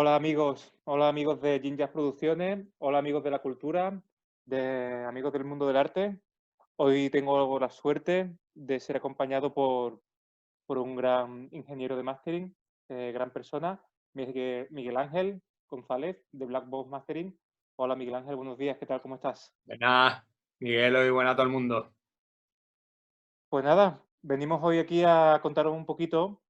hola amigos de Jinjas Producciones, hola amigos de la cultura, de amigos del mundo del arte. Hoy tengo la suerte de ser acompañado por un gran ingeniero de mastering, gran persona, Miguel Ángel González, de Black Box Mastering. Hola Miguel Ángel, buenos días, ¿qué tal? ¿Cómo estás? Buenas, Miguel, y buenas a todo el mundo. Pues nada, venimos hoy aquí a contaros un poquito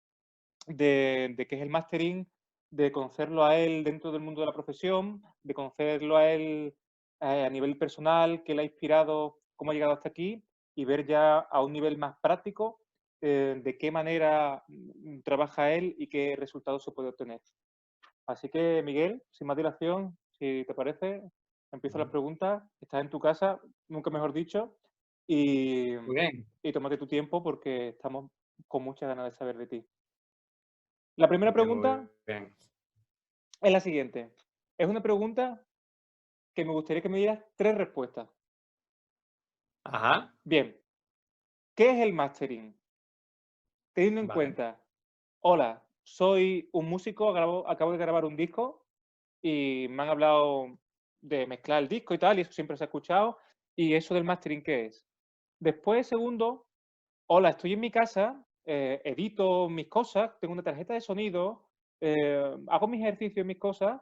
de qué es el mastering, de conocerlo a él dentro del mundo de la profesión, de conocerlo a él a nivel personal, qué le ha inspirado, cómo ha llegado hasta aquí y ver ya a un nivel más práctico de qué manera trabaja él y qué resultados se puede obtener. Así que, Miguel, sin más dilación, si te parece, empiezo las Ujú. preguntas. Estás en tu casa, nunca mejor dicho, y, Muy bien, y tómate tu tiempo porque estamos con muchas ganas de saber de ti. La primera muy bien, muy pregunta bien. es la siguiente. Es una pregunta que me gustaría que me dieras tres respuestas. Ajá, Bien, ¿qué es el mastering? Teniendo en vale. cuenta, hola, soy un músico, acabo de grabar un disco y me han hablado de mezclar el disco y tal, y eso siempre se ha escuchado. ¿Y eso del mastering qué es? Después, segundo, hola, estoy en mi casa, edito mis cosas, tengo una tarjeta de sonido, hago mis ejercicios, mis cosas,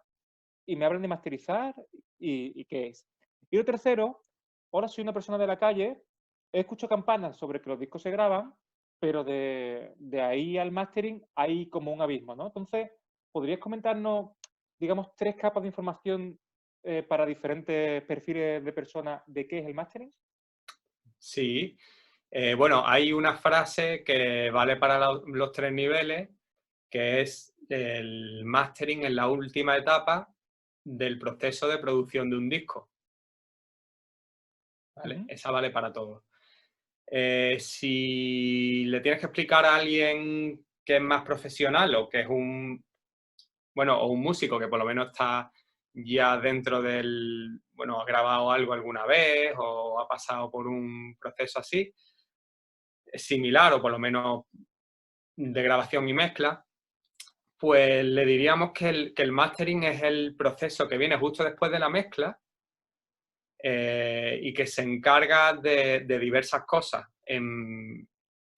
y me hablan de masterizar y qué es. Y lo tercero, ahora soy una persona de la calle, escucho campanas sobre que los discos se graban, pero de ahí al mastering hay como un abismo, ¿no? Entonces, ¿podrías comentarnos, digamos, tres capas de información para diferentes perfiles de personas de qué es el mastering? Sí, bueno, hay una frase que vale para los tres niveles, que es el mastering en la última etapa del proceso de producción de un disco, ¿vale? Ujú. Esa vale para todo. Si le tienes que explicar a alguien que es más profesional o que es bueno, o un músico que por lo menos está ya dentro del, bueno, ha grabado algo alguna vez o ha pasado por un proceso así, similar o por lo menos de grabación y mezcla, pues le diríamos que el mastering es el proceso que viene justo después de la mezcla y que se encarga de diversas cosas.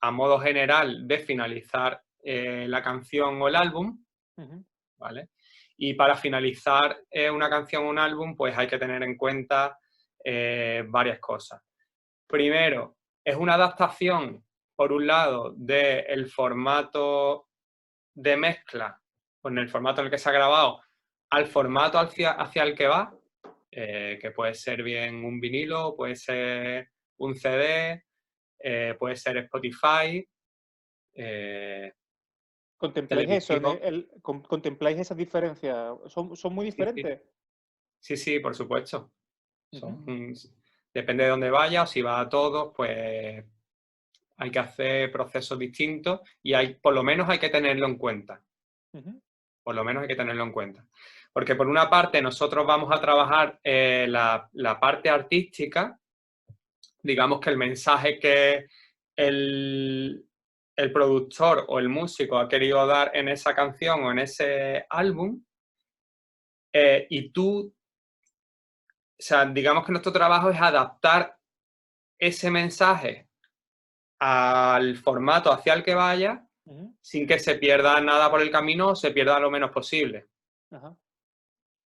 A modo general, de finalizar la canción o el álbum, Ujú. ¿vale? Y para finalizar una canción o un álbum, pues hay que tener en cuenta varias cosas. Primero, es una adaptación, por un lado, del formato de mezcla, con el formato en el que se ha grabado, al formato hacia el que va, que puede ser bien un vinilo, puede ser un CD, puede ser Spotify, eh, ¿Contempláis eso? televisivo. ¿Contempláis esas diferencias? ¿Son muy Sí, sí. diferentes? Sí, sí, por supuesto. Ujú. Son, depende de dónde vaya o si va a todos, pues hay que hacer procesos distintos y por lo menos hay que tenerlo en cuenta. Ujú. Por lo menos hay que tenerlo en cuenta. Porque por una parte nosotros vamos a trabajar la parte artística, digamos que el mensaje que el, el productor o el músico ha querido dar en esa canción o en ese álbum, y tú, o sea, digamos que nuestro trabajo es adaptar ese mensaje al formato hacia el que vaya, Ujú. sin que se pierda nada por el camino o se pierda lo menos posible. Ajá,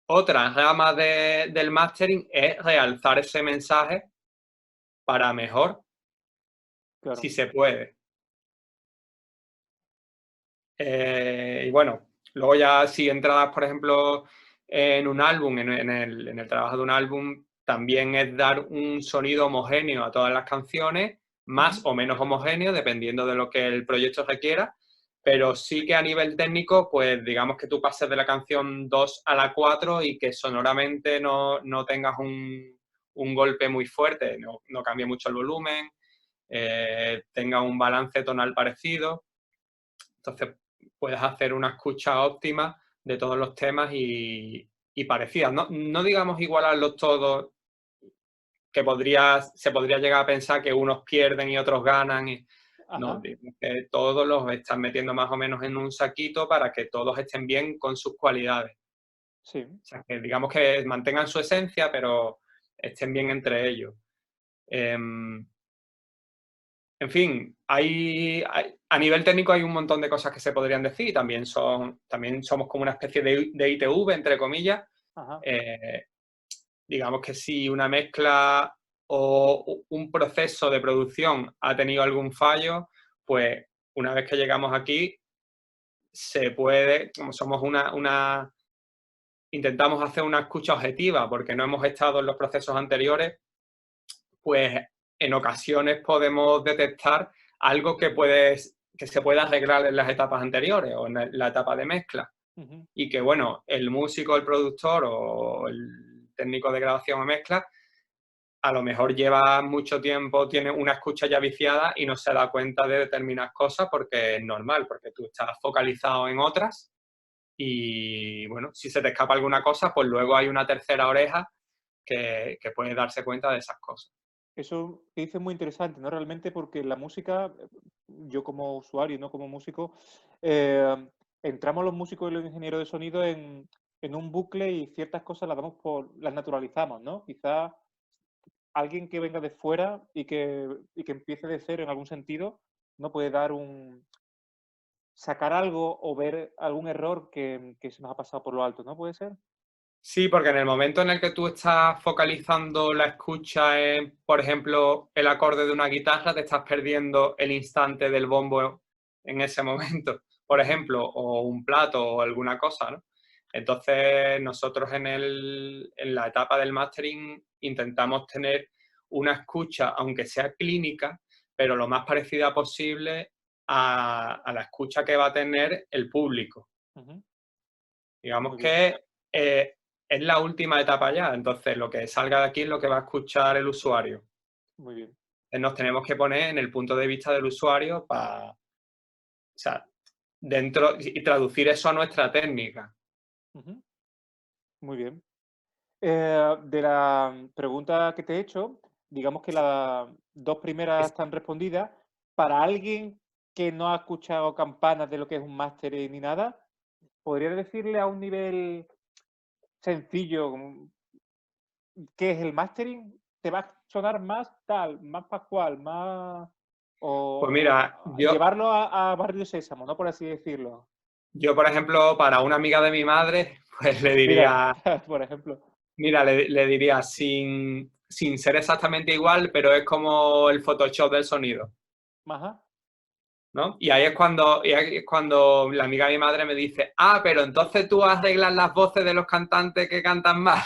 Otra rama del mastering es realzar ese mensaje para mejor, si claro. se puede. Y bueno, luego ya si entras, por ejemplo, en un álbum, en el trabajo de un álbum, también es dar un sonido homogéneo a todas las canciones, más Ujú. o menos homogéneo, dependiendo de lo que el proyecto requiera, pero sí que a nivel técnico, pues digamos que tú pases de la canción 2 a la 4 y que sonoramente no tengas un golpe muy fuerte, no cambie mucho el volumen, tenga un balance tonal parecido. Entonces, puedes hacer una escucha óptima de todos los temas y parecidas. No digamos igualarlos todos, que se podría llegar a pensar que unos pierden y otros ganan. No, Ajá. digamos que todos los están metiendo más o menos en un saquito para que todos estén bien con sus cualidades. Sí. O sea, que digamos que mantengan su esencia, pero estén bien entre ellos. Em, en fin, a nivel técnico hay un montón de cosas que se podrían decir. También somos como una especie de ITV, entre comillas. Ajá. Eh, digamos que si una mezcla o un proceso de producción ha tenido algún fallo, pues una vez que llegamos aquí, se puede, como somos intentamos hacer una escucha objetiva porque no hemos estado en los procesos anteriores, pues en ocasiones podemos detectar algo que se puede arreglar en las etapas anteriores o en la etapa de mezcla. Ujú. Y que, bueno, el músico, el productor o el técnico de grabación o mezcla a lo mejor lleva mucho tiempo, tiene una escucha ya viciada y no se da cuenta de determinadas cosas porque es normal, porque tú estás focalizado en otras y, bueno, si se te escapa alguna cosa, pues luego hay una tercera oreja que puede darse cuenta de esas cosas. Eso que dices es muy interesante, ¿no? Realmente porque la música, yo como usuario, no como músico, eh, entramos los músicos y los ingenieros de sonido en un bucle y ciertas cosas las naturalizamos, ¿no? Quizá alguien que venga de fuera y que empiece de cero en algún sentido, no puede sacar algo o ver algún error que se nos ha pasado por lo alto, ¿no? ¿Puede ser? Sí, porque en el momento en el que tú estás focalizando la escucha en, por ejemplo, el acorde de una guitarra, te estás perdiendo el instante del bombo en ese momento, por Ujú. ejemplo, o un plato o alguna cosa, ¿no? Entonces, nosotros en la etapa del mastering intentamos tener una escucha, aunque sea clínica, pero lo más parecida posible a la escucha que va a tener el público. Ujú. Digamos Muy bien, que es la última etapa ya, entonces lo que salga de aquí es lo que va a escuchar el usuario. muy bien. Nos tenemos que poner en el punto de vista del usuario para, o sea, dentro y traducir eso a nuestra técnica. Ujú. Muy bien. De la pregunta que te he hecho, digamos que las dos primeras Es- están respondidas. Para alguien que no ha escuchado campanas de lo que es un máster ni nada, ¿podría decirle a un nivel sencillo qué es el mastering? ¿Te va a sonar más tal, más pascual, más... pues o mira, llevarlo a Barrio Sésamo, ¿no? Por así decirlo. yo, por ejemplo, para una amiga de mi madre, pues le Mira, diría, por ejemplo. mira, le diría sin ser exactamente igual, pero es como el Photoshop del sonido. Ajá. ¿No? Y ahí es cuando la amiga de mi madre me dice, ah, pero entonces tú arreglas las voces de los cantantes que cantan más.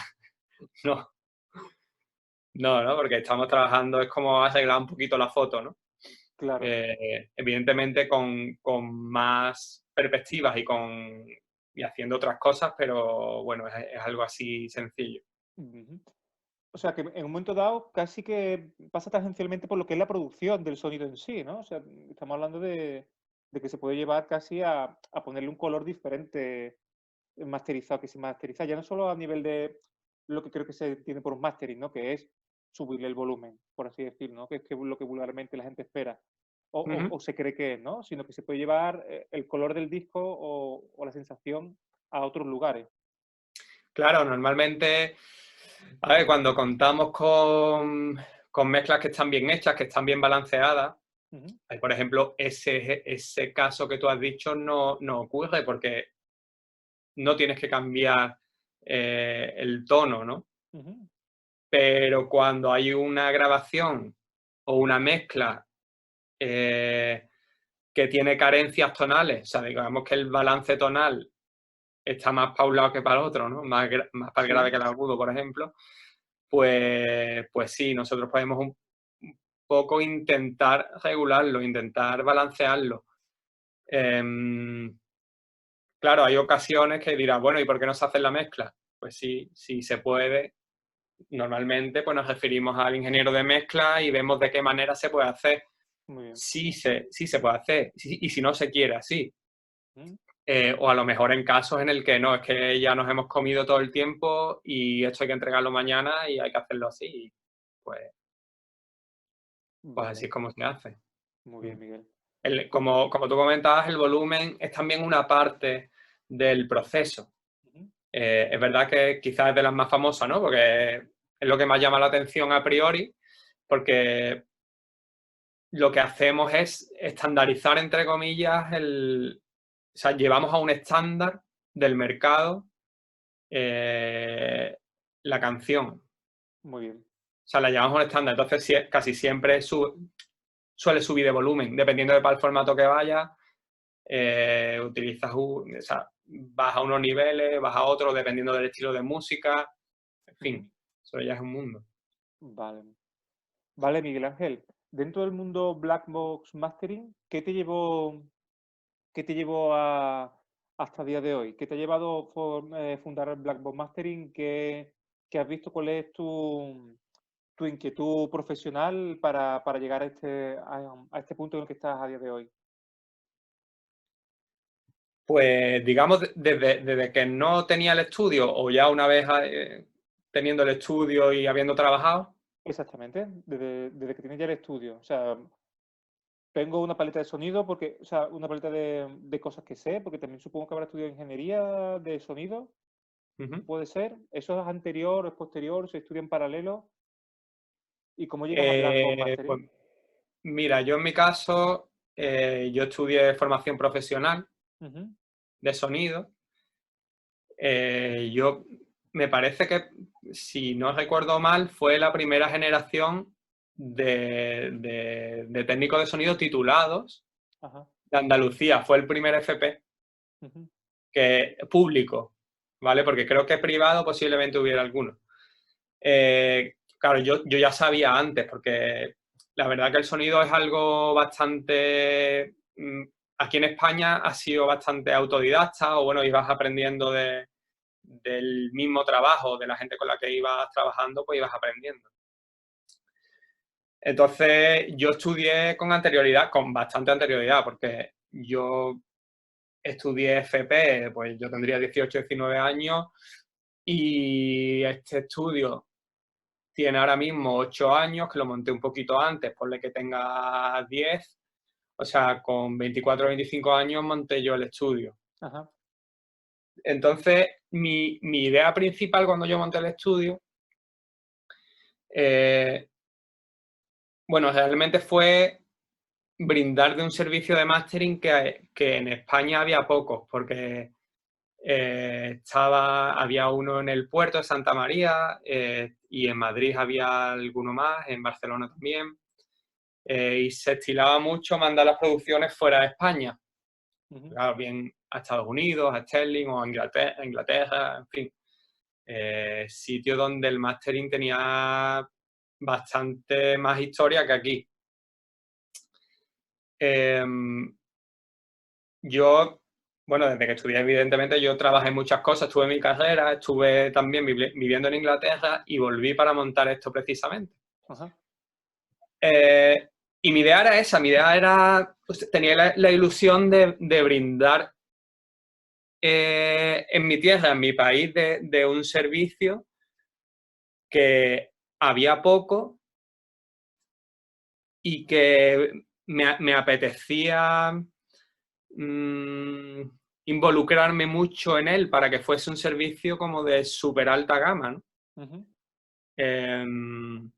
No, no, porque estamos trabajando, es como arreglar un poquito la foto, ¿no? Claro. Evidentemente con más perspectivas y haciendo otras cosas, pero bueno, es algo así sencillo. Ujú. O sea, que en un momento dado casi que pasa tangencialmente por lo que es la producción del sonido en sí, ¿no? O sea, estamos hablando de que se puede llevar casi a ponerle un color diferente masterizado que sin masterizar, ya no solo a nivel de lo que creo que se entiende por un mastering, ¿no? Que es subirle el volumen, por así decirlo, ¿no? Que es lo que vulgarmente la gente espera Ujú. o se cree que es, ¿no? Sino que se puede llevar el color del disco o la sensación a otros lugares. Claro, normalmente, a ver, cuando contamos con mezclas que están bien hechas, que están bien balanceadas, Ujú, por ejemplo, ese caso que tú has dicho no ocurre porque no tienes que cambiar el tono, ¿no? ujú, Pero cuando hay una grabación o una mezcla eh, que tiene carencias tonales, o sea, digamos que el balance tonal está más para un lado que para el otro, ¿no? Más para el grave que sí. el agudo, por ejemplo, pues sí, nosotros podemos un poco intentar regularlo, intentar balancearlo. Em, Claro, hay ocasiones que dirás, bueno, ¿y por qué no se hace la mezcla? Pues sí, sí se puede. Normalmente pues nos referimos al ingeniero de mezcla y vemos de qué manera se puede hacer. Muy bien. Sí se puede hacer. Y si no se quiere, sí. Mm, O a lo mejor en casos en el que no, es que ya nos hemos comido todo el tiempo y esto hay que entregarlo mañana y hay que hacerlo así. Pues, pues así vale, es como se hace. muy Mm. bien, Miguel. Pues, Como tú comentabas, el volumen es también una parte del proceso. ujú, Es verdad que quizás es de las más famosas, ¿no? Porque es lo que más llama la atención a priori, porque lo que hacemos es estandarizar, entre comillas, o sea, llevamos a un estándar del mercado la canción. Muy bien. O sea, la llevamos a un estándar. Entonces, casi siempre suele subir de volumen, dependiendo de para el formato que vaya. O sea, vas a unos niveles, vas a otros, dependiendo del estilo de música. En Ujú. fin, eso ya es un mundo. Vale. Vale, Miguel Ángel. Dentro del mundo Black Box Mastering, qué te llevó hasta el día de hoy? ¿Qué te ha llevado a fundar Black Box Mastering? ¿Qué has visto? ¿Cuál es tu inquietud profesional para llegar a este punto en el que estás a día de hoy? Pues digamos, desde que no tenía el estudio o ya una vez teniendo el estudio y habiendo trabajado. Exactamente, desde que tienes ya el estudio. O sea, tengo una paleta de sonido porque, o sea, una paleta de cosas que sé, porque también supongo que habrá estudiado ingeniería de sonido, Ujú. puede ser. ¿Eso es anterior, es posterior, se estudia en paralelo? ¿Y cómo llegas a Black Box Pues Mastering? mira, yo en mi caso, yo estudié formación profesional Ujú, de sonido. Yo me parece que, si no recuerdo mal, fue la primera generación de técnicos de sonido titulados ajá, de Andalucía. Fue el primer FP ujú, público, ¿vale? Porque creo que privado posiblemente hubiera alguno. Claro, yo ya sabía antes, porque la verdad que el sonido es algo bastante... Aquí en España ha sido bastante autodidacta, o bueno, ibas aprendiendo del mismo trabajo, de la gente con la que ibas trabajando, pues ibas aprendiendo. Entonces, yo estudié con anterioridad, con bastante anterioridad, porque yo estudié FP, pues yo tendría 18, 19 años, y este estudio tiene ahora mismo 8 años, que lo monté un poquito antes, ponle que tenga 10, o sea, con 24 o 25 años monté yo el estudio. ajá, Entonces, mi idea principal cuando yo monté el estudio, eh, bueno, realmente fue brindar de un servicio de mastering que en España había pocos, porque había uno en el puerto de Santa María, y en Madrid había alguno más, en Barcelona también. Y se estilaba mucho mandar las producciones fuera de España, ujú, claro, bien a Estados Unidos, a Sterling o a Inglaterra, en fin, sitio donde el mastering tenía bastante más historia que aquí. Em, yo, bueno, desde que estudié, evidentemente, yo trabajé en muchas cosas, estuve en mi carrera, estuve también viviendo en Inglaterra y volví para montar esto precisamente. ajá, Eh, y mi idea era esa, mi idea era, pues, tenía la ilusión de brindar en mi tierra, en mi país, de un servicio que había poco y que me apetecía mm, involucrarme mucho en él para que fuese un servicio como de súper alta gama, ¿no? ujú, Em,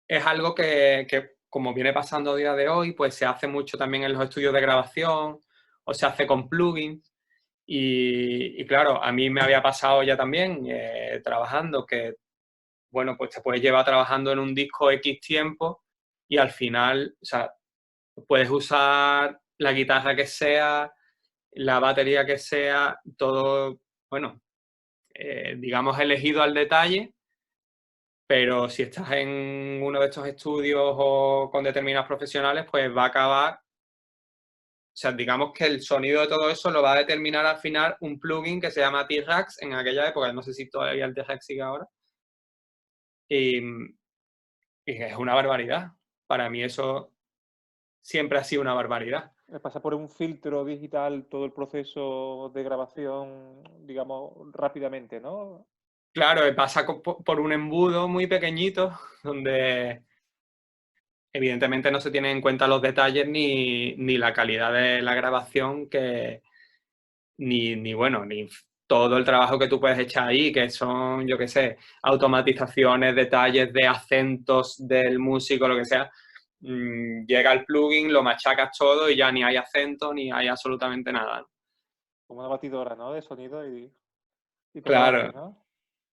es algo como viene pasando a día de hoy, pues se hace mucho también en los estudios de grabación o se hace con plugins. Y claro, a mí me había pasado ya también trabajando que, bueno, pues te puedes llevar trabajando en un disco X tiempo y al final, o sea, puedes usar la guitarra que sea, la batería que sea, todo, bueno, digamos elegido al detalle, pero si estás en uno de estos estudios o con determinados profesionales, pues va a acabar, o sea, digamos que el sonido de todo eso lo va a determinar al final un plugin que se llama T-Rex en aquella época, no sé si todavía el T-Rex sigue ahora, y, y es una barbaridad. Para mí eso siempre ha sido una barbaridad. Pasa por un filtro digital todo el proceso de grabación, digamos, rápidamente, ¿no? Claro, pasa por un embudo muy pequeñito donde evidentemente no se tienen en cuenta los detalles ni la calidad de la grabación, ni bueno, todo el trabajo que tú puedes echar ahí, que son, yo qué sé, automatizaciones, detalles de acentos del músico, lo que sea, llega el plugin, lo machacas todo y ya ni hay acento ni hay absolutamente nada. Como una batidora, ¿no? De sonido y todo lo hace, Claro, ¿no?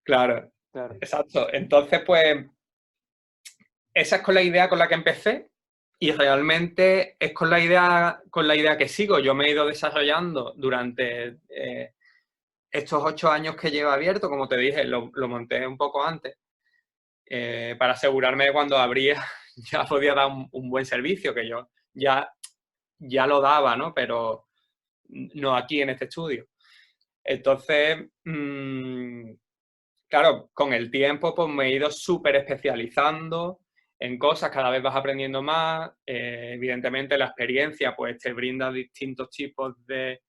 claro, Claro. exacto. Entonces, pues, esa es con la idea con la que empecé y realmente es con la idea que sigo. Yo me he ido desarrollando durante estos 8 años que llevo abierto, como te dije, lo monté un poco antes, para asegurarme de cuando abría ya podía dar un buen servicio, que yo ya lo daba, ¿no? Pero no aquí en este estudio. Entonces, claro, con el tiempo pues me he ido súper especializando en cosas, cada vez vas aprendiendo más, evidentemente la experiencia pues te brinda distintos tipos de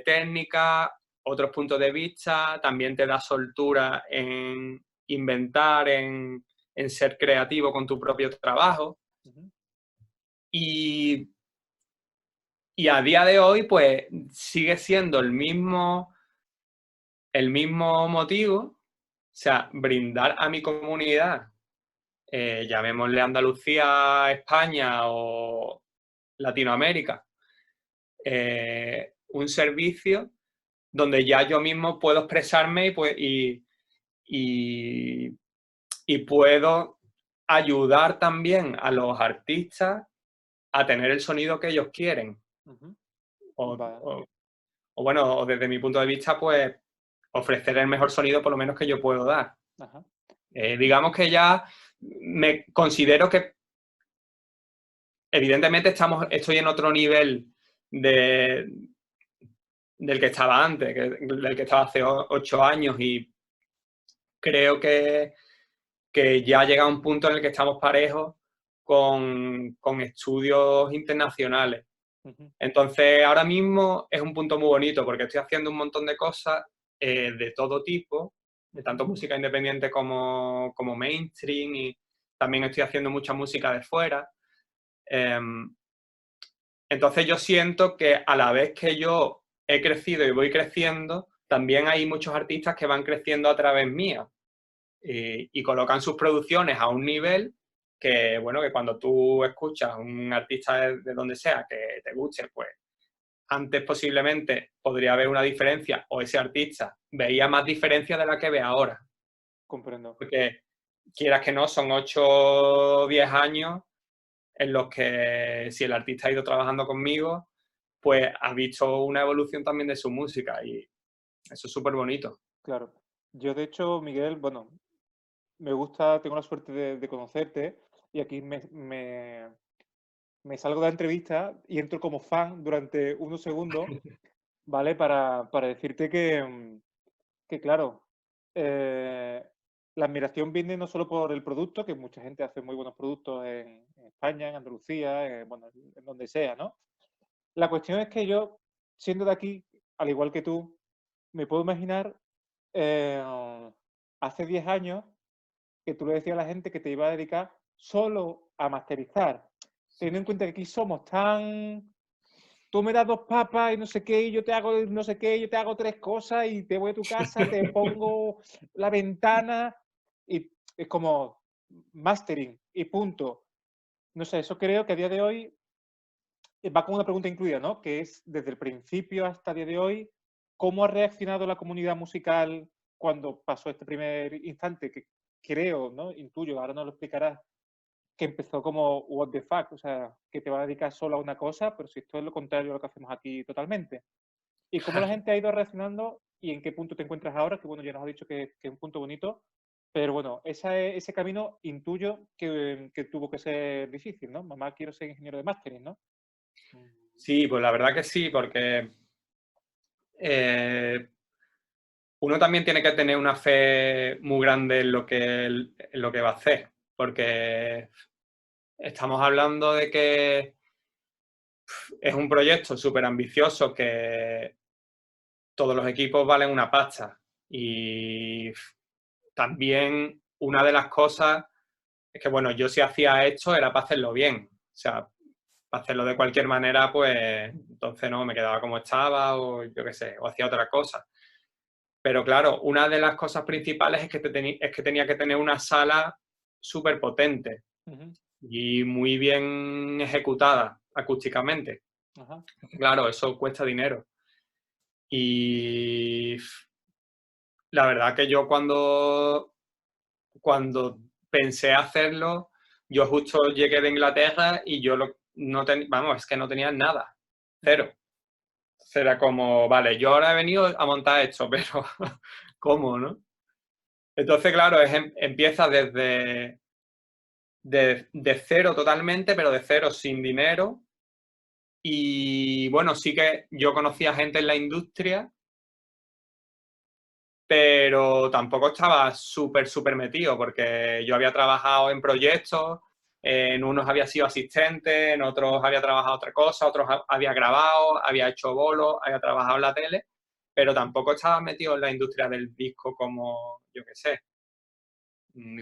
técnicas, otros puntos de vista, también te da soltura en inventar, en ser creativo con tu propio trabajo. Ujú. Y, y a día de hoy pues sigue siendo el mismo motivo, o sea, brindar a mi comunidad, llamémosle Andalucía, España o Latinoamérica, un servicio donde ya yo mismo puedo expresarme y, y puedo ayudar también a los artistas a tener el sonido que ellos quieren. Ujú. O, Vale. o- o bueno, o desde mi punto de vista, pues ofrecer el mejor sonido por lo menos que yo puedo dar. Ajá. Digamos que ya me considero que evidentemente estoy en otro nivel de, del que estaba antes, del que estaba hace 8 años y creo que ya llega un punto en el que estamos parejos con estudios internacionales. Ujú. Entonces, ahora mismo es un punto muy bonito porque estoy haciendo un montón de cosas de todo tipo, de Ujú. tanto música independiente como mainstream y también estoy haciendo mucha música de fuera. Entonces yo siento que a la vez que yo he crecido y voy creciendo, también hay muchos artistas que van creciendo a través mía y colocan sus producciones a un nivel que, bueno, que cuando tú escuchas a un artista de donde sea que te guste, pues antes posiblemente podría haber una diferencia o ese artista veía más diferencia de la que ve ahora. Comprendo. Porque quieras que no, son 8 o 10 años en los que si el artista ha ido trabajando conmigo, pues ha visto una evolución también de su música y eso es súper bonito. Claro. Yo, de hecho, Miguel, bueno, me gusta, tengo la suerte de conocerte y aquí me salgo de la entrevista y entro como fan durante unos segundos, ¿vale? Para decirte que claro, eh, la admiración viene no solo por el producto, que mucha gente hace muy buenos productos en España, en Andalucía, bueno, en donde sea, ¿no? La cuestión es que yo, siendo de aquí, al igual que tú, me puedo imaginar eh, hace 10 años que tú le decías a la gente que te iba a dedicar solo a masterizar, teniendo en cuenta que aquí somos tan... Tú me das 2 papas y no sé qué, y yo te hago no sé qué, yo te hago 3 cosas y te voy a tu casa, te pongo la ventana y es como mastering y punto. No sé, eso creo que a día de hoy va con una pregunta incluida, ¿no? Que es desde el principio hasta el día de hoy, ¿cómo ha reaccionado la comunidad musical cuando pasó este primer instante? Que creo, ¿no? Intuyo, ahora no lo explicarás, que empezó como what the fuck, o sea, que te va a dedicar solo a una cosa, pero si esto es lo contrario a lo que hacemos aquí totalmente. ¿Y cómo la gente ha ido reaccionando y en qué punto te encuentras ahora? Que bueno, ya nos has dicho que es un punto bonito, pero bueno, ese camino intuyo que tuvo que ser difícil, ¿no? Mamá, quiero ser ingeniero de mastering, ¿no? Sí, pues la verdad que sí, porque eh, uno también tiene que tener una fe muy grande en lo que va a hacer, porque estamos hablando de que es un proyecto súper ambicioso que todos los equipos valen una pasta y también una de las cosas es que, bueno, yo si hacía esto era para hacerlo bien, o sea, para hacerlo de cualquier manera, pues entonces no, me quedaba como estaba o yo qué sé, o hacía otra cosa. Pero claro, una de las cosas principales es que, es que tenía que tener una sala súper potente Ujú. y muy bien ejecutada acústicamente. Ajá. Claro, eso cuesta dinero. Y la verdad que yo cuando pensé hacerlo, yo justo llegué de Inglaterra y yo no vamos, es que no tenía nada, Ujú. cero. Era como, vale, yo ahora he venido a montar esto, pero ¿cómo, no? Entonces, claro, empieza de cero totalmente, pero de cero sin dinero. Y bueno, sí que yo conocía gente en la industria, pero tampoco estaba súper metido, porque yo había trabajado en proyectos, en unos había sido asistente, en otros había trabajado otra cosa, otros había grabado, había hecho bolos, había trabajado en la tele, pero tampoco estaba metido en la industria del disco como, yo qué sé,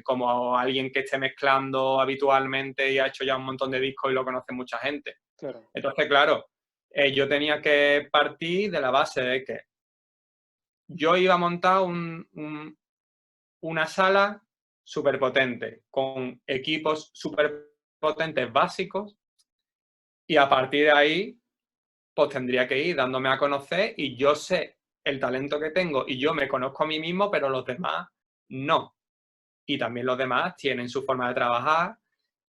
como alguien que esté mezclando habitualmente y ha hecho ya un montón de discos y lo conoce mucha gente. Claro. Entonces, claro, yo tenía que partir de la base de que yo iba a montar una sala súper potente, con equipos súper potentes básicos, y a partir de ahí, pues tendría que ir dándome a conocer y yo sé el talento que tengo y yo me conozco a mí mismo, pero los demás no. Y también los demás tienen su forma de trabajar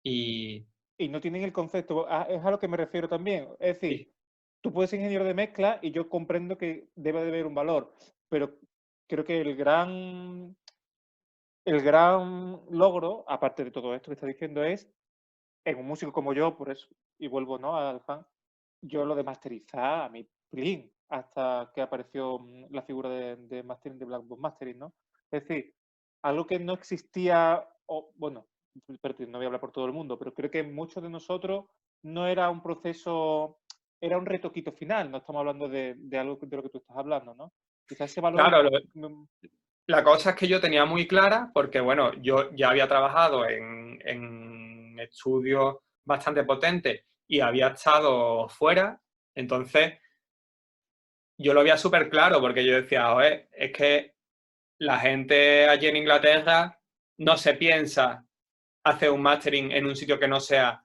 y, Y no tienen el concepto, es a lo que me refiero también. Es decir, y tú puedes ser ingeniero de mezcla y yo comprendo que debe de haber un valor, pero creo que el gran logro, aparte de todo esto que está diciendo, es en un músico como yo, por eso, y vuelvo, ¿no?, al fan, yo lo de masterizar a mi plin, hasta que apareció la figura de mastering, de Black Box Mastering, ¿no? Es decir, algo que no existía, o bueno, pero no voy a hablar por todo el mundo, pero creo que muchos de nosotros no era un proceso, era un retoquito final, no estamos hablando de algo de lo que tú estás hablando, ¿no? Quizás ese valor claro, la cosa es que yo tenía muy clara, porque bueno, yo ya había trabajado en estudios bastante potentes y había estado fuera, entonces yo lo veía súper claro, porque yo decía, "Joder, es que la gente allí en Inglaterra no se piensa hacer un mastering en un sitio que no sea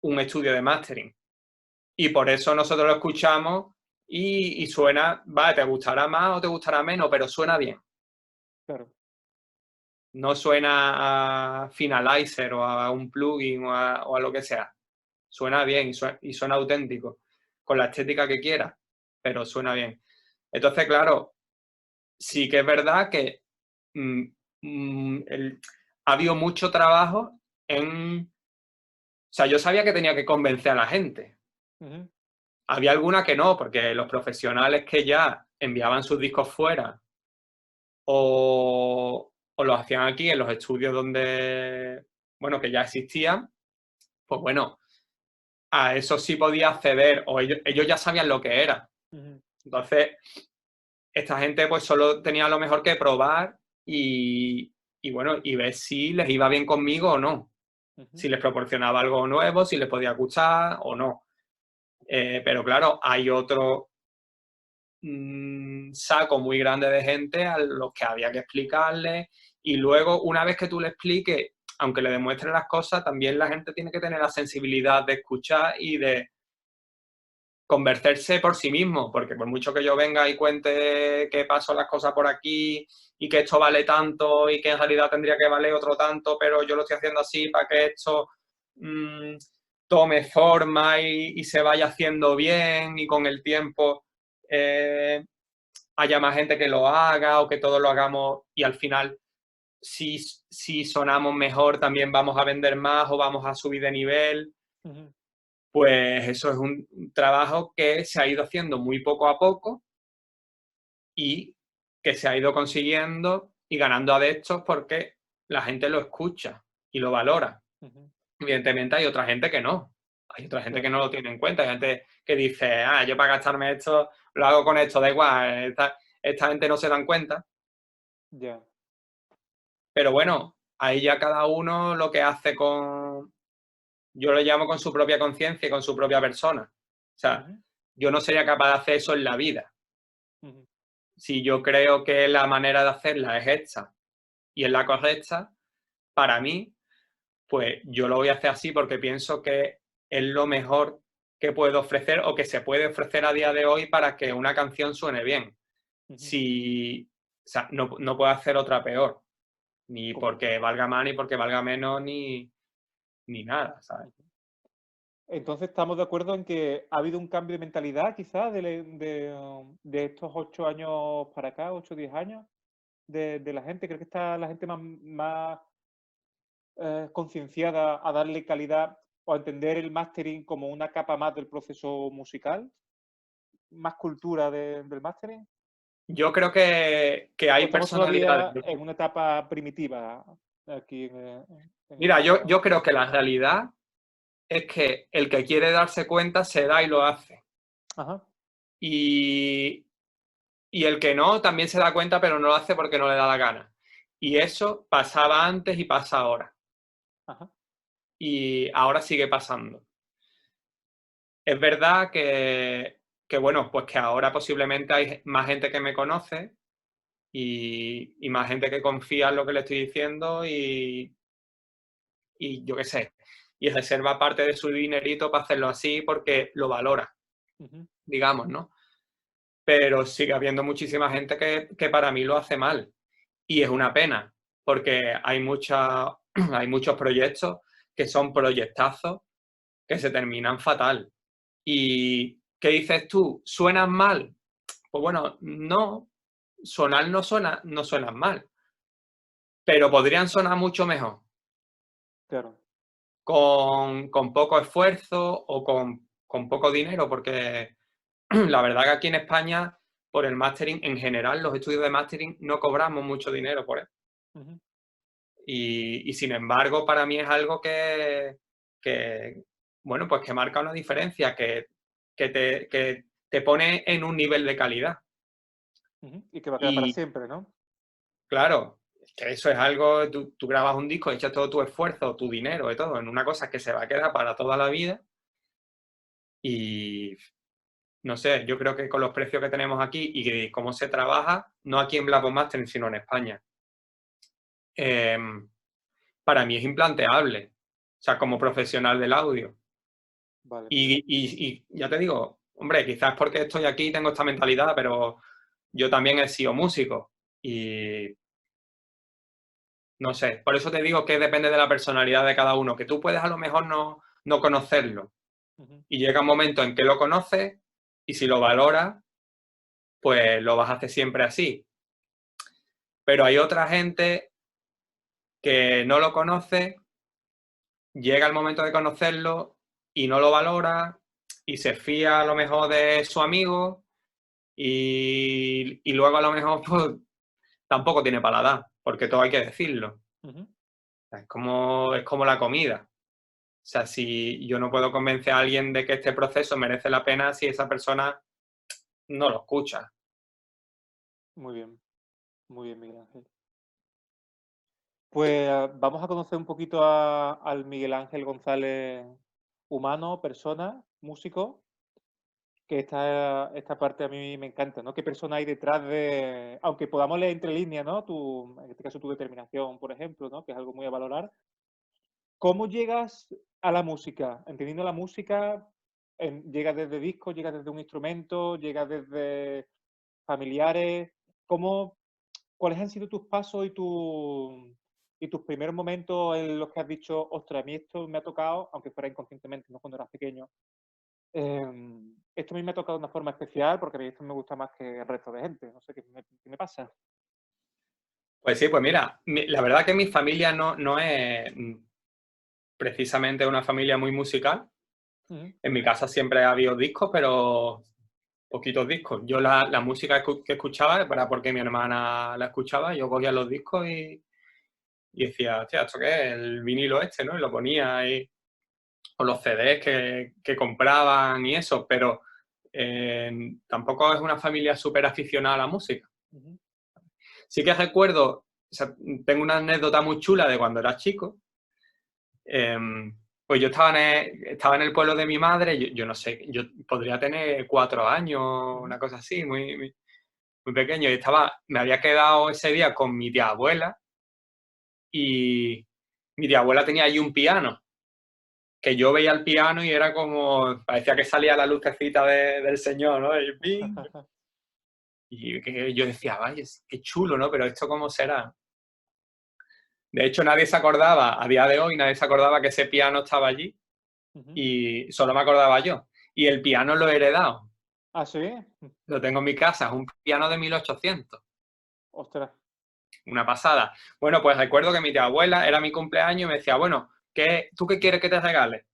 un estudio de mastering. Y por eso nosotros lo escuchamos y suena, vale, te gustará más o te gustará menos, pero suena bien. claro. No suena a Finalizer o a un plugin o a lo que sea. Suena bien y suena auténtico, con la estética que quieras, pero suena bien. Entonces, claro, sí que es verdad que mm, ha habido mucho trabajo en... O sea, yo sabía que tenía que convencer a la gente. Ujú. Había alguna que no, porque los profesionales que ya enviaban sus discos fuera o los hacían aquí en los estudios donde, bueno, que ya existían, pues bueno, a eso sí podía acceder, o ellos ya sabían lo que era. Ujú. Entonces, esta gente pues solo tenía lo mejor que probar y bueno, y ver si les iba bien conmigo o no. Ujú. Si les proporcionaba algo nuevo, si les podía gustar o no. Pero claro, hay otro saco muy grande de gente a los que había que explicarle y luego una vez que tú le expliques, aunque le demuestres las cosas, también la gente tiene que tener la sensibilidad de escuchar y de convencerse por sí mismo, porque por mucho que yo venga y cuente que paso las cosas por aquí y que esto vale tanto y que en realidad tendría que valer otro tanto, pero yo lo estoy haciendo así para que esto mmm, tome forma y se vaya haciendo bien y con el tiempo haya más gente que lo haga o que todos lo hagamos y al final si sonamos mejor también vamos a vender más o vamos a subir de nivel. Ujú. Pues eso es un trabajo que se ha ido haciendo muy poco a poco y que se ha ido consiguiendo y ganando adeptos porque la gente lo escucha y lo valora. Ujú. Evidentemente hay otra gente que no. Hay otra gente que Claro. no lo tiene en cuenta. Hay gente que dice, yo para gastarme esto, lo hago con esto, da igual. Esta gente no se dan cuenta. Ya. Pero bueno, ahí ya cada uno lo que hace con, yo lo llamo con su propia conciencia y con su propia persona. O sea, Ujú. yo no sería capaz de hacer eso en la vida. Ujú. si yo creo que la manera de hacerla es esta y es la correcta, para mí, pues yo lo voy a hacer así porque pienso que es lo mejor que puedo ofrecer o que se puede ofrecer a día de hoy para que una canción suene bien. Ujú. Si, o sea, no puedo hacer otra peor, ni Com- porque valga más, ni porque valga menos, ni nada, ¿sabes? Ujú. Entonces estamos de acuerdo en que ha habido un cambio de mentalidad quizás de estos 8 años para acá, 8 o 10 años, de la gente. Creo que está la gente más concienciada a darle calidad o a entender el mastering como una capa más del proceso musical, más cultura del mastering. Yo creo que ¿O hay estamos personalidades. todavía en una etapa primitiva aquí en Mira, esta... yo creo que la realidad es que el que quiere darse cuenta se da y lo hace. Ajá, Y, y el que no también se da cuenta, pero no lo hace porque no le da la gana. Y eso pasaba antes y pasa ahora. ajá. Y ahora sigue pasando. Es verdad bueno, pues que ahora posiblemente hay más gente que me conoce y más gente que confía en lo que le estoy diciendo y yo qué sé, y reserva parte de su dinerito para hacerlo así porque lo valora, Ujú, digamos, ¿no? Pero sigue habiendo muchísima gente que para mí lo hace mal. Y es una pena, porque hay muchos proyectos que son proyectazos que se terminan fatal. ¿Y qué dices tú? ¿Suenan mal? Pues bueno, no, sonar no suenan mal, pero podrían sonar mucho mejor, claro. con poco esfuerzo o con poco dinero, porque la verdad que aquí en España, por el mastering, en general, los estudios de mastering no cobramos mucho dinero por él. Ujú, Y sin embargo, para mí es algo que, bueno, pues que marca una diferencia, que te pone en un nivel de calidad. ujú. Y que va a quedar para Y siempre, ¿no? claro, es que eso es algo, tú grabas un disco, echas todo tu esfuerzo, tu dinero y todo en una cosa que se va a quedar para toda la vida y no sé, yo creo que con los precios que tenemos aquí y que cómo se trabaja, no aquí en Black Mastering, sino en España, em, para mí es implanteable, o sea, como profesional del audio. Vale, Miguel. Y ya te digo, hombre, quizás porque estoy aquí y tengo esta mentalidad, pero yo también he sido músico y no sé, por eso te digo que depende de la personalidad de cada uno, que tú puedes a lo mejor no conocerlo Ujú, y llega un momento en que lo conoces y si lo valoras, pues lo vas a hacer siempre así. Pero hay otra gente que no lo conoce, llega el momento de conocerlo y no lo valora y se fía a lo mejor de su amigo y luego a lo mejor pues, tampoco tiene paladar, porque todo hay que decirlo. ujú. Es como la comida. O sea, si yo no puedo convencer a alguien de que este proceso merece la pena si esa persona no lo escucha. Muy bien, Miguel Ángel. Pues vamos a conocer un poquito al Miguel Ángel González humano, persona, músico, que esta parte a mí me encanta, ¿no? ¿Qué persona hay detrás de, aunque podamos leer entre líneas, ¿no? En este caso tu determinación, por ejemplo, ¿no? Que es algo muy a valorar. ¿Cómo llegas a la música? Entendiendo la música, ¿llegas desde discos, llegas desde un instrumento, llegas desde familiares? ¿Cómo, ¿Cuáles han sido tus pasos y tus primeros momentos en los que has dicho, ostras, a mí esto me ha tocado, aunque fuera inconscientemente, no cuando eras pequeño? Esto a mí me ha tocado de una forma especial porque a mí esto me gusta más que el resto de gente. No sé qué me pasa. Pues sí, pues mira, la verdad que mi familia no es precisamente una familia muy musical. Ujú, En mi casa siempre ha habido discos, pero poquitos discos. Yo la música que escuchaba era porque mi hermana la escuchaba, yo cogía los discos y decía, hostia, ¿esto qué es? El vinilo este, ¿no? Y lo ponía y, o los CDs que compraban y eso, pero tampoco es una familia súper aficionada a la música. ujú, Sí que recuerdo, o sea, tengo una anécdota muy chula de cuando era chico. Pues yo estaba en el pueblo de mi madre, yo no sé, yo podría tener 4 años, ujú, una cosa así, muy pequeño, y me había quedado ese día con mi tía abuela, y mi tía abuela tenía allí un piano, que yo veía el piano y era como, parecía que salía la lucecita del Señor, ¿no? Y, ¡ping! Y que yo decía, vaya, qué chulo, ¿no? Pero esto cómo será. De hecho, nadie se acordaba, a día de hoy, nadie se acordaba que ese piano estaba allí Ujú. y solo me acordaba yo. Y el piano lo he heredado, ¿Ah, sí? lo tengo en mi casa, es un piano de 1800, Ostras. una pasada. Bueno, pues recuerdo que mi tía abuela, era mi cumpleaños y me decía, bueno, ¿tú qué quieres que te regale?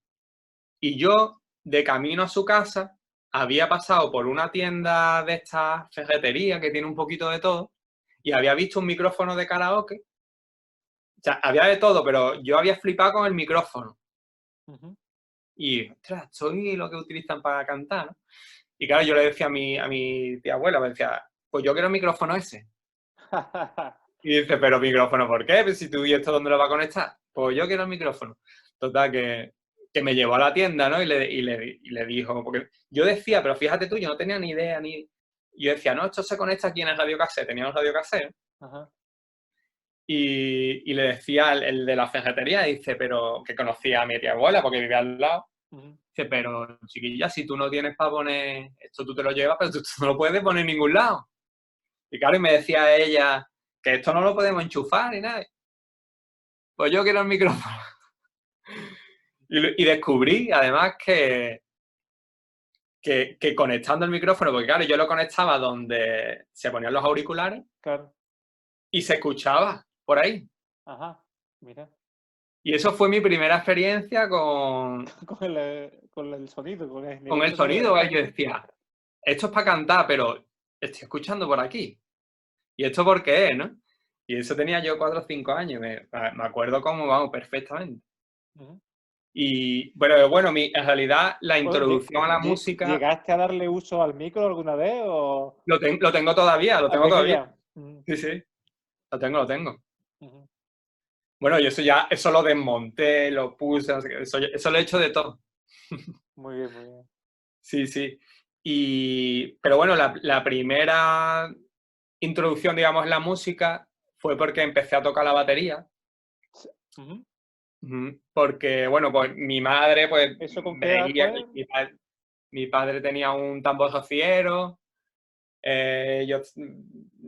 Y yo, de camino a su casa, había pasado por una tienda de esta ferretería que tiene un poquito de todo y había visto un micrófono de karaoke. O sea, había de todo, pero yo había flipado con el micrófono. Ujú. Y, ostras, soy lo que utilizan para cantar, ¿no? Y claro, yo le decía a mi tía abuela, me decía, pues yo quiero el micrófono ese. Y dice, pero micrófono, ¿por qué? Pues si tú y esto, ¿dónde lo va a conectar? Pues yo quiero el micrófono. Total, que me llevó a la tienda, ¿no? Y le dijo, porque yo decía, pero fíjate tú, yo no tenía ni idea, ni... Yo decía, no, esto se conecta aquí en el radiocassette. Tenía un radiocassette. Ajá. Y le decía el de la ferretería, dice, pero que conocía a mi tía abuela porque vivía al lado. Ujú. Dice, pero chiquilla, si tú no tienes para poner, esto tú te lo llevas, pero tú no lo puedes poner en ningún lado. Y claro, y me decía ella que esto no lo podemos enchufar ni nada. Pues yo quiero el micrófono. Y descubrí, además, que conectando el micrófono, porque claro, yo lo conectaba donde se ponían los auriculares Claro. y se escuchaba por ahí. Ajá. Mira. Y eso fue mi primera experiencia con, Con el sonido, con el con nivel el de sonido. sonido. ¿Eh? Yo decía, esto es para cantar, pero estoy escuchando por aquí. ¿Y esto por qué es, no? Y eso tenía yo 4 o 5 años, me acuerdo como, vamos, perfectamente. Ujú. Y, bueno, en realidad la Bueno, introducción a la música ¿llegaste a darle uso al micro alguna vez o lo tengo todavía, lo a tengo todavía. pequeña? Ujú. Sí, sí, lo tengo. Ujú. Bueno, y eso lo desmonté, lo puse, no sé qué, eso lo he hecho de todo. Muy bien, muy bien. Sí, sí. Pero bueno, la primera introducción, digamos, en la música fue porque empecé a tocar la batería. Sí. Ujú. Ujú. Porque, bueno, pues mi madre, pues ¿Eso con qué edad veía fue? que mi padre tenía un tambor rociero, yo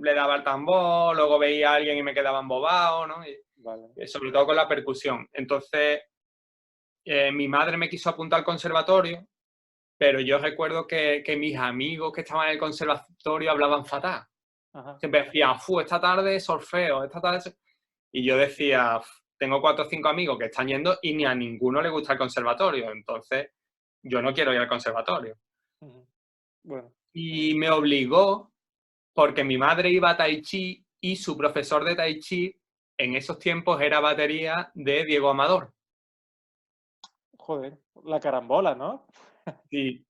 le daba el tambor, luego veía a alguien y me quedaba embobado, ¿no? Vale. Y sobre todo con la percusión. Entonces, mi madre me quiso apuntar al conservatorio, pero yo recuerdo que mis amigos que estaban en el conservatorio hablaban fatal. Ajá. Siempre decían, esta tarde solfeo, esta tarde... Y yo decía, tengo 4 o 5 amigos que están yendo y ni a ninguno le gusta el conservatorio, entonces yo no quiero ir al conservatorio. Ujú. Bueno. Y me obligó, porque mi madre iba a Tai Chi y su profesor de Tai Chi en esos tiempos era batería de Diego Amador. Joder, la carambola, ¿no? Y,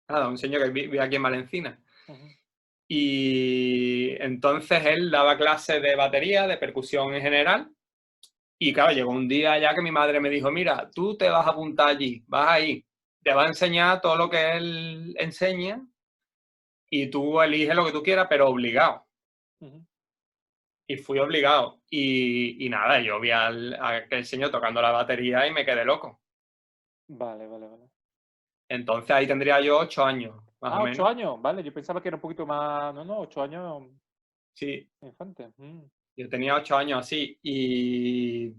nada, un señor que vive aquí en Valencina. Ujú. Y entonces él daba clases de batería, de percusión en general. Y claro, llegó un día ya que mi madre me dijo, mira, tú te vas a apuntar allí, vas ahí, te va a enseñar todo lo que él enseña y tú eliges lo que tú quieras, pero obligado. Ujú. Y fui obligado. Y nada, yo vi a aquel señor tocando la batería y me quedé loco. Vale, vale, vale. Entonces ahí tendría yo 8 años, más o Ah, menos. 8 años. Vale, yo pensaba que era un poquito más. No, no, 8 años Sí, infante. yo tenía 8 años así. Y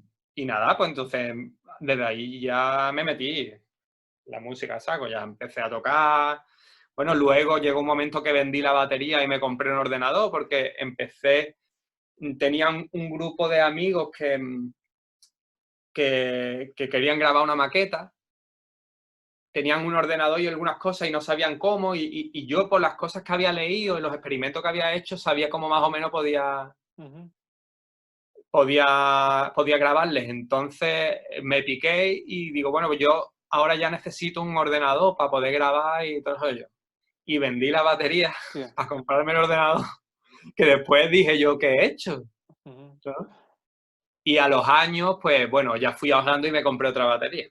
nada, pues entonces desde ahí ya me metí la música, saco, ya empecé a tocar. Bueno, luego llegó un momento que vendí la batería y me compré un ordenador porque tenían un grupo de amigos que querían grabar una maqueta, tenían un ordenador y algunas cosas y no sabían cómo, y yo por las cosas que había leído y los experimentos que había hecho, sabía cómo más o menos Ujú. podía grabarles. Entonces me piqué y digo, bueno, pues yo ahora ya necesito un ordenador para poder grabar y todo eso. Y vendí la batería Hostia. para comprarme el ordenador, que después dije yo, ¿qué he hecho? Ujú. ¿No? Y a los años, pues bueno, ya fui ahorrando y me compré otra batería.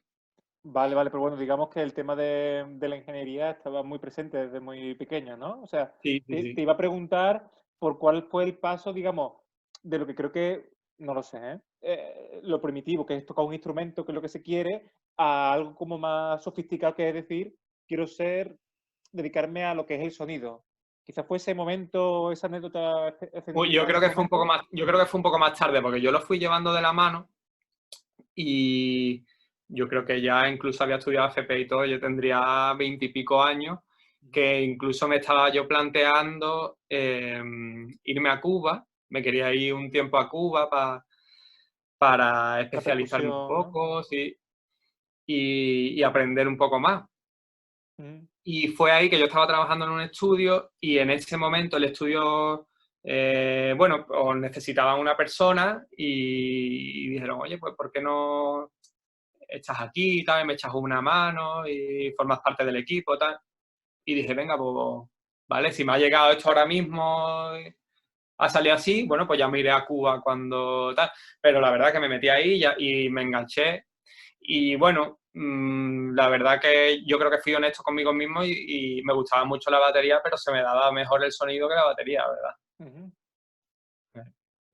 Vale, vale, pero bueno, digamos que el tema de la ingeniería estaba muy presente desde muy pequeño, ¿no? O sea, Sí, sí, te sí. iba a preguntar por cuál fue el paso, digamos, de lo que creo que, no lo sé, ¿eh? Lo primitivo, que es tocar un instrumento, que es lo que se quiere, a algo como más sofisticado, que es decir, quiero dedicarme a lo que es el sonido. Quizás fue ese momento, esa anécdota Uy, específica, ese momento. yo creo que fue un poco más tarde, porque yo lo fui llevando de la mano y yo creo que ya incluso había estudiado FP y todo, yo tendría 20 y pico años, que incluso me estaba yo planteando irme a Cuba, me quería ir un tiempo a Cuba para La especializarme un percusión, ¿no? poco, sí, y aprender un poco más. Ujú. Y fue ahí que yo estaba trabajando en un estudio y en ese momento el estudio, bueno, pues necesitaban una persona y dijeron, oye, pues ¿por qué no estás aquí y tal? Me echas una mano y formas parte del equipo tal. Y dije, venga, pues vale, si me ha llegado esto ahora mismo, ha salido así, bueno, pues ya me iré a Cuba cuando tal. Pero la verdad que me metí ahí y me enganché. Y bueno, la verdad que yo creo que fui honesto conmigo mismo y me gustaba mucho la batería, pero se me daba mejor el sonido que la batería, ¿verdad? Ujú.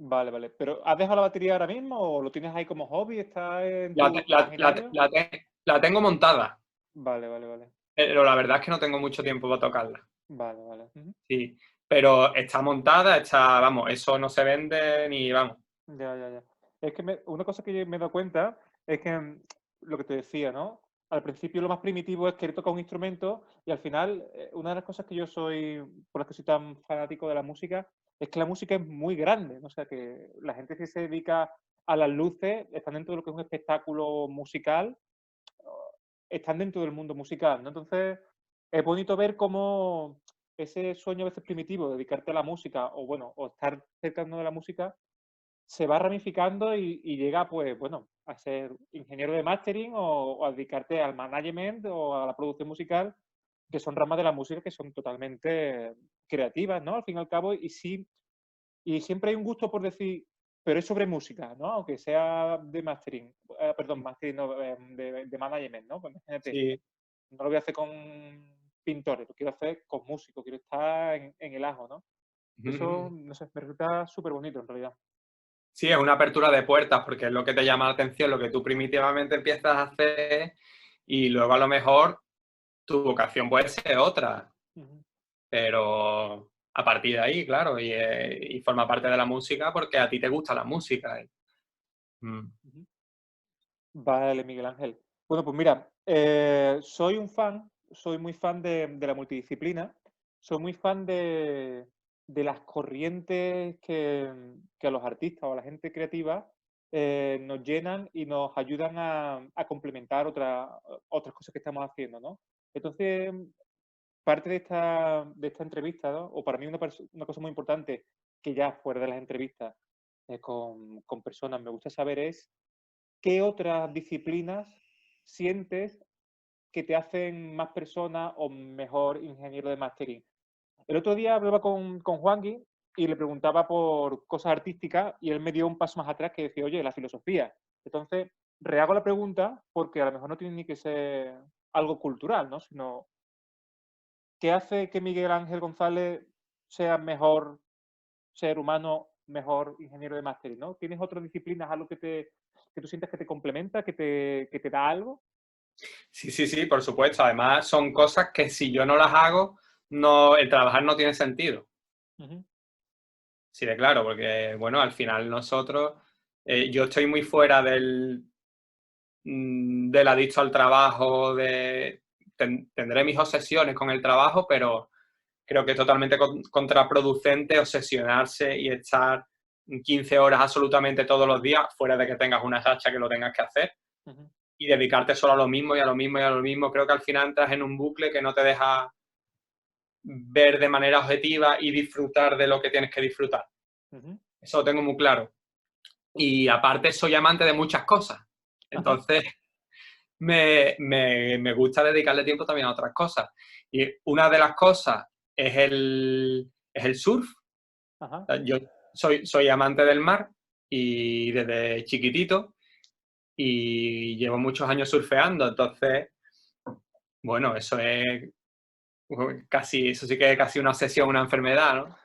Vale, vale. ¿Pero has dejado la batería ahora mismo o lo tienes ahí como hobby? ¿Está en La, tu te- la, la, imaginario? la, te- la tengo montada, Vale, vale, vale. pero la verdad es que no tengo mucho tiempo para tocarla. Vale, vale. Ujú. Sí, pero está montada, está, vamos, eso no se vende ni, vamos. Ya, ya, ya. Es que una cosa que me he dado cuenta es que lo que te decía, ¿no? Al principio lo más primitivo es querer tocar un instrumento y al final una de las cosas que yo soy, por las que soy tan fanático de la música, es que la música es muy grande, ¿no? O sea, que la gente que se dedica a las luces están dentro de lo que es un espectáculo musical, están dentro del mundo musical, ¿no? Entonces, es bonito ver cómo ese sueño a veces primitivo, de dedicarte a la música, o bueno, o estar cercano de la música, se va ramificando y llega, pues, bueno, a ser ingeniero de mastering o a dedicarte al management o a la producción musical, que son ramas de la música que son totalmente creativas, ¿no? Al fin y al cabo, y sí, y siempre hay un gusto por decir, pero es sobre música, ¿no? Aunque sea de mastering, perdón, mastering, no, de management, ¿no? Pues imagínate, Sí. no lo voy a hacer con pintores, lo quiero hacer con músicos, quiero estar en el ajo, ¿no? Eso, no sé, me resulta súper bonito en realidad. Sí, es una apertura de puertas porque es lo que te llama la atención, lo que tú primitivamente empiezas a hacer y luego a lo mejor tu vocación puede ser otra, Ujú, pero a partir de ahí, claro, y forma parte de la música porque a ti te gusta la música. Mm. ujú. Vale, Miguel Ángel. Bueno, pues mira, soy muy fan de la multidisciplina, soy muy fan de las corrientes que a los artistas o a la gente creativa nos llenan y nos ayudan a complementar otras cosas que estamos haciendo, ¿no? Entonces, parte de esta entrevista, ¿no? O para mí una cosa muy importante, que ya fuera de las entrevistas con personas me gusta saber es ¿qué otras disciplinas sientes que te hacen más persona o mejor ingeniero de mastering? El otro día hablaba con Juangui y le preguntaba por cosas artísticas y él me dio un paso más atrás que decía, oye, la filosofía. Entonces, rehago la pregunta porque a lo mejor no tiene ni que ser algo cultural, ¿no? Sino, ¿qué hace que Miguel Ángel González sea mejor ser humano, mejor ingeniero de mastering, ¿no? ¿Tienes otras disciplinas, algo que tú sientas que te complementa, que te da algo? Sí, sí, sí, por supuesto. Además, son cosas que si yo no las hago, no, el trabajar no tiene sentido. Ujú, Sí, de claro, porque, bueno, al final nosotros, yo estoy muy fuera del adicto al trabajo, tendré mis obsesiones con el trabajo, pero creo que es totalmente contraproducente obsesionarse y estar 15 horas absolutamente todos los días, fuera de que tengas una racha que lo tengas que hacer, ujú, y dedicarte solo a lo mismo y a lo mismo y a lo mismo. Creo que al final entras en un bucle que no te deja ver de manera objetiva y disfrutar de lo que tienes que disfrutar. ujú. Eso lo tengo muy claro. Y aparte soy amante de muchas cosas. Ajá, Entonces me gusta dedicarle tiempo también a otras cosas. Y una de las cosas es el surf. ajá. Yo soy amante del mar y desde chiquitito y llevo muchos años surfeando, entonces, bueno, eso es casi, eso sí que es casi una obsesión, una enfermedad, ¿no?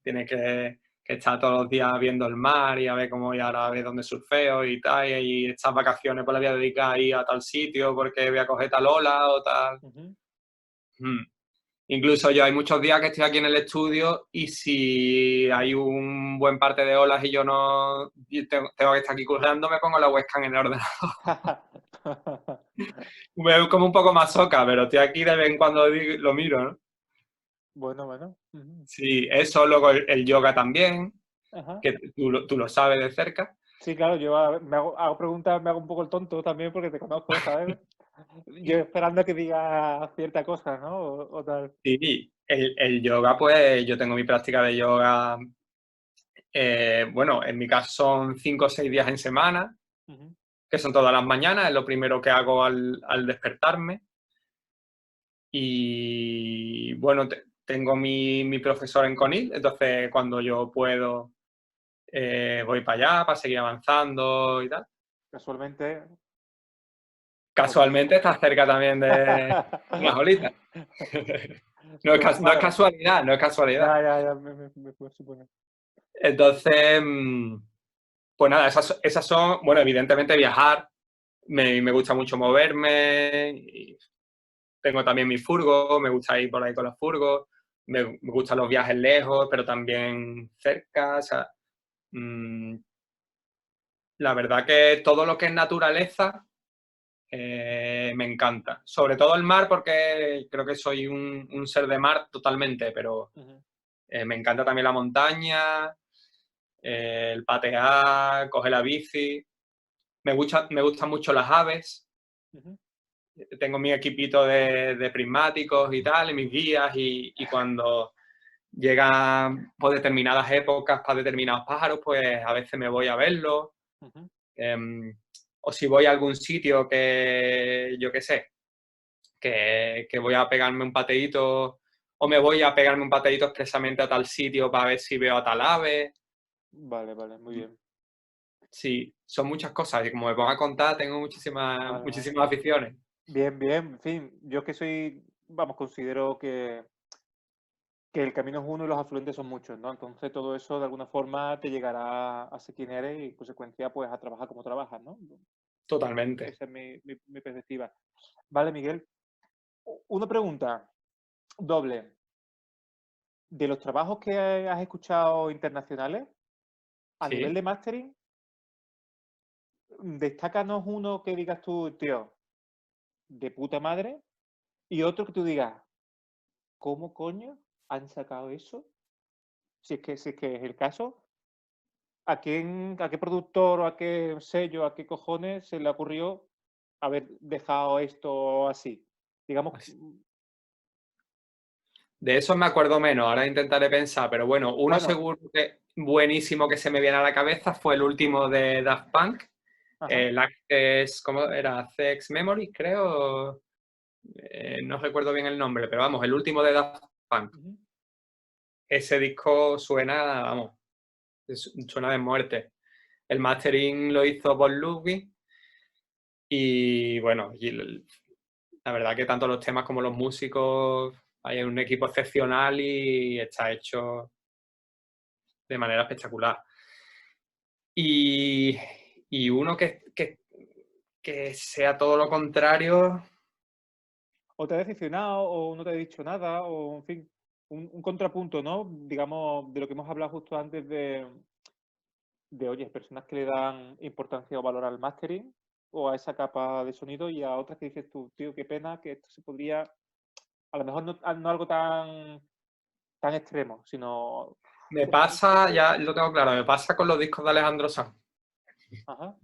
Tienes que estar todos los días viendo el mar y a ver cómo, y ahora a ver dónde surfeo y tal, y estas vacaciones pues las voy a dedicar a ir a tal sitio porque voy a coger tal ola o tal. Ujú. Mm. Incluso yo hay muchos días que estoy aquí en el estudio y si hay un buen parte de olas y yo no y tengo que estar aquí currando, me pongo la webcam en el ordenador. Me veo como un poco masoca, pero estoy aquí de vez en cuando lo miro, ¿no? Bueno, bueno. Ujú. Sí, eso, luego el yoga también, Ajá. que tú lo sabes de cerca. Sí, claro, yo hago preguntas, me hago un poco el tonto también porque te conozco, ¿sabes? Yo esperando a que digas cierta cosa, ¿no? O tal. Sí, el yoga, pues yo tengo mi práctica de yoga, bueno, en mi caso son 5 o 6 días en semana, Ujú, que son todas las mañanas, es lo primero que hago al despertarme. Y bueno, tengo mi profesor en CONIL, entonces cuando yo puedo voy para allá para seguir avanzando y tal. casualmente, Casualmente está cerca también de las olitas. pues No es cuadra. casualidad, no es casualidad. Ya, me puedo suponer. Entonces, pues nada, esas son, bueno, evidentemente viajar, me gusta mucho moverme, y tengo también mi furgo, me gusta ir por ahí con los furgos, me gustan los viajes lejos, pero también cerca, o sea, mm, la verdad que todo lo que es naturaleza me encanta. Sobre todo el mar porque creo que soy un ser de mar totalmente, pero Ujú, me encanta también la montaña, el patear, coger la bici. Me gustan mucho las aves. ujú. Tengo mi equipito de prismáticos y tal, y mis guías, y cuando llegan por determinadas épocas para determinados pájaros, pues a veces me voy a verlos. Ujú. em, o si voy a algún sitio que, yo qué sé, que voy a pegarme un pateíto, o me voy a pegarme un pateíto expresamente a tal sitio para ver si veo a tal ave. Vale, vale, muy bien. Sí, son muchas cosas, y como me pongo a contar, tengo Vale, vale. muchísimas aficiones. Bien, bien. En fin, yo que soy, vamos, considero que el camino es uno y los afluentes son muchos, ¿no? Entonces todo eso de alguna forma te llegará a ser quien eres y en consecuencia pues a trabajar como trabajas, ¿no? Totalmente. Esa es mi perspectiva. Vale, Miguel. Una pregunta doble. De los trabajos que has escuchado internacionales, a nivel Sí. de mastering, destácanos uno que digas tú, tío, de puta madre, y otro que tú digas, ¿cómo coño han sacado eso? Si es que es el caso, a qué productor o a qué sello, a qué cojones se le ocurrió haber dejado esto así? Digamos, De eso me acuerdo menos, ahora intentaré pensar, pero bueno, uno bueno, seguro que buenísimo que se me viene a la cabeza fue el último de Daft Punk, ajá, el Access, ¿cómo era? Access Memory, creo, no recuerdo bien el nombre, pero vamos, el último de Daft Punk. ujú, Ese disco suena, vamos, suena de muerte. El mastering lo hizo Paul Ludwig y bueno, la verdad que tanto los temas como los músicos, hay un equipo excepcional y está hecho de manera espectacular. Y, y uno que sea todo lo contrario, o te ha decepcionado, o no te ha dicho nada, o en fin, un contrapunto, ¿no? Digamos, de lo que hemos hablado justo antes oye, personas que le dan importancia o valor al mastering o a esa capa de sonido y a otras que dices tú, tío, qué pena que esto se podría, a lo mejor no algo tan extremo, sino, me pasa, ya lo tengo claro, me pasa con los discos de Alejandro Sanz. ajá,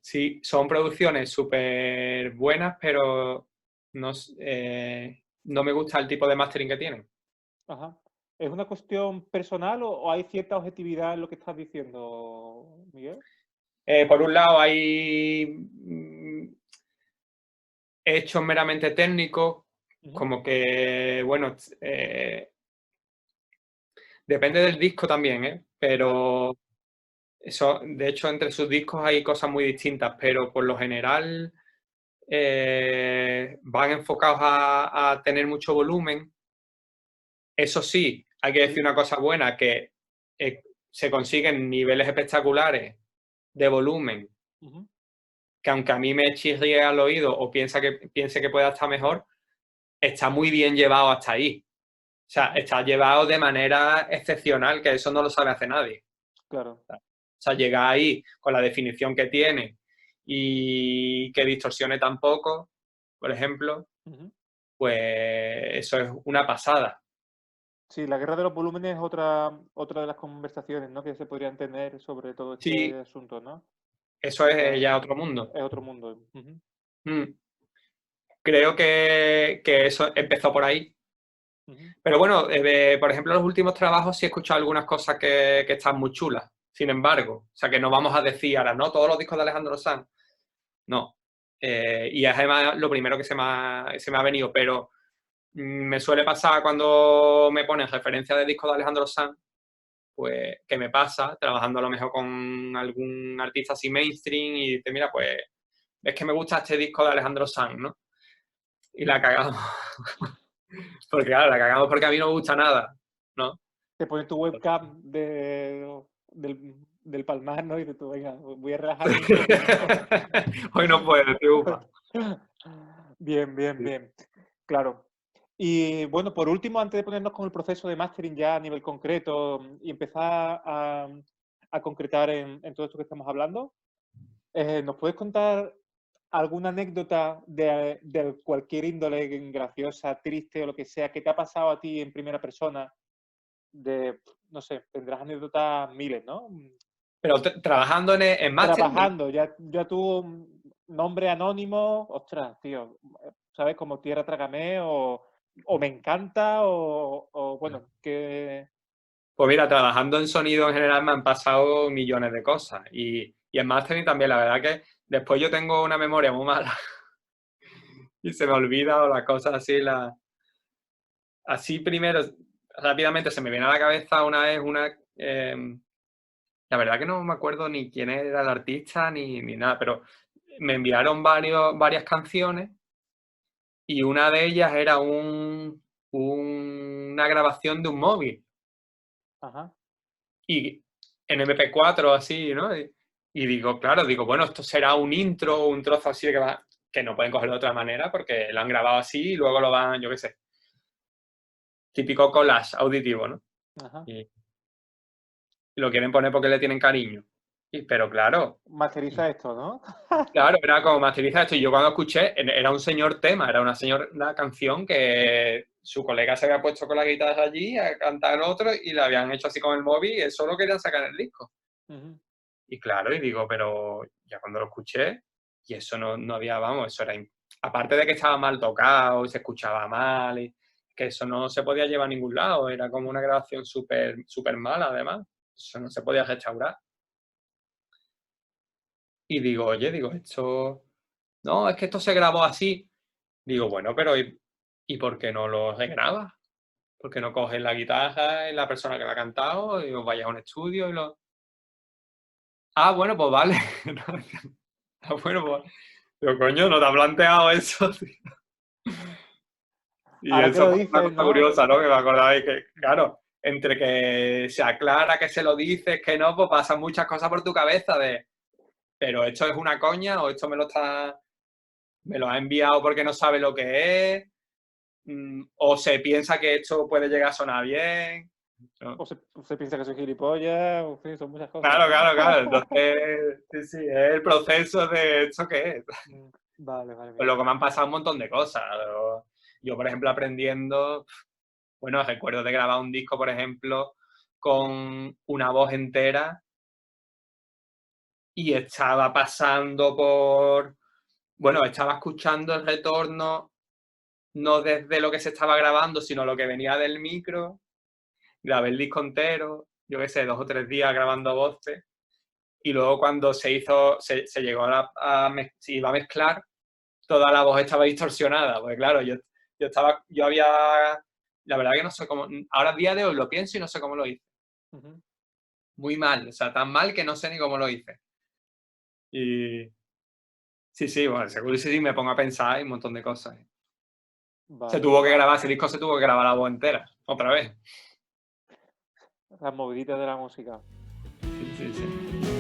Sí, son producciones súper buenas, pero no, no me gusta el tipo de mastering que tienen. ajá. ¿Es una cuestión personal o hay cierta objetividad en lo que estás diciendo, Miguel? Por un lado, hay hechos meramente técnicos, Ujú, como que, bueno, depende del disco también, ¿eh? claro. Pero Eso, de hecho, entre sus discos hay cosas muy distintas, pero por lo general van enfocados a tener mucho volumen. Eso sí, hay que Sí. decir una cosa buena, que se consiguen niveles espectaculares de volumen, Ujú. que aunque a mí me chirríe al oído o piense que pueda estar mejor, está muy bien llevado hasta ahí. O sea, Ujú. está llevado de manera excepcional, que eso no lo sabe hacer nadie. Claro. O sea, llegar ahí con la definición que tiene y que distorsione tan poco, por ejemplo, Ujú. pues eso es una pasada. Sí, la guerra de los volúmenes es otra de las conversaciones, ¿no? Que se podrían tener sobre todo este Sí, asunto, ¿no? eso es Ah, ya otro mundo. es otro mundo. Ujú. Mm. Creo que eso empezó por ahí. Ujú. Pero bueno, por ejemplo, en los últimos trabajos sí he escuchado algunas cosas que están muy chulas. Sin embargo, o sea, que no vamos a decir ahora, no, todos los discos de Alejandro Sanz. No. Y es además lo primero que se me ha venido, pero me suele pasar cuando me ponen referencia de discos de Alejandro Sanz, pues que me pasa trabajando a lo mejor con algún artista así mainstream y dice, mira, pues es que me gusta este disco de Alejandro Sanz, ¿no? Y la cagamos. Porque claro, la cagamos porque a mí no me gusta nada, ¿no? Te pones tu webcam del Palmar, ¿no? Y dices tú, venga, voy a relajarme un poco. Hoy no puedo, estoy upa. Bien, bien, Sí. bien. Claro. Y bueno, por último, antes de ponernos con el proceso de mastering ya a nivel concreto y empezar a concretar en todo esto que estamos hablando, ¿nos puedes contar alguna anécdota de cualquier índole, graciosa, triste o lo que sea, que te ha pasado a ti en primera persona? No sé, tendrás anécdotas miles, ¿no? Pero trabajando en mastering, Trabajando, ya tú, nombre anónimo, ostras, tío, ¿sabes? Como Tierra Trágame o Me Encanta o bueno, que... pues mira, trabajando en sonido en general me han pasado millones de cosas. Y en mastering también, la verdad que después yo tengo una memoria muy mala y se me olvida o las cosas así, así primero, rápidamente se me viene a la cabeza una vez la verdad que no me acuerdo ni quién era el artista ni nada, pero me enviaron varias canciones y una de ellas era una grabación de un móvil Ajá. y en MP4 así, ¿no? Y digo, claro, digo, bueno, esto será un intro o un trozo así que no pueden cogerlo de otra manera porque lo han grabado así y luego lo van, yo qué sé, típico collage auditivo, ¿no? Ajá. Y lo quieren poner porque le tienen cariño. Pero claro, Masteriza esto, ¿no? claro, era como masteriza esto. Y yo cuando escuché, era un señor tema, era una canción que su colega se había puesto con la guitarra allí a cantar otro y la habían hecho así con el móvil y eso lo querían sacar en el disco. Ujú. Y claro, y digo, pero ya cuando lo escuché, y eso no había, vamos, eso era. Aparte de que estaba mal tocado y se escuchaba mal, y que eso no se podía llevar a ningún lado, era como una grabación súper súper mala además. Eso no se podía restaurar. Y digo, oye, digo, esto. No, es que esto se grabó así. Digo, bueno, pero ¿y por qué no lo regrabas? ¿Por qué no coges la guitarra y la persona que la ha cantado y os vayas a un estudio y lo... Ah, bueno, pues vale. Ah, bueno, pues... Digo, coño, ¿no te has planteado eso, tío? Y Ahora que eso lo fue una dices, cosa ¿no? curiosa, ¿no? Que me acordáis que, claro, entre que se aclara que se lo dices, que no, pues pasan muchas cosas por tu cabeza de, pero esto es una coña o esto me lo ha enviado porque no sabe lo que es, o se piensa que esto puede llegar a sonar bien. ¿No? O se piensa que soy gilipollas, en fin, son muchas cosas, Claro, ¿no? claro, claro. Entonces, sí, sí, es el proceso de esto que es. Vale, vale, Pues bien. lo que me han pasado un montón de cosas. Yo, por ejemplo, aprendiendo, bueno, recuerdo de grabar un disco, por ejemplo, con una voz entera y estaba pasando bueno, estaba escuchando el retorno no desde lo que se estaba grabando, sino lo que venía del micro. Grabé el disco entero, yo qué sé, 2 o 3 días grabando voces. Y luego cuando se llegó se iba a mezclar, toda la voz estaba distorsionada. Porque claro, yo había, la verdad que no sé cómo, ahora a día de hoy lo pienso y no sé cómo lo hice. Ujú. muy mal, o sea, tan mal que no sé ni cómo lo hice. Y sí, bueno, seguro sí me pongo a pensar y un montón de cosas. Se Vale. tuvo que grabar, ese disco se tuvo que grabar la voz entera, otra vez. Las moviditas de la música. Sí.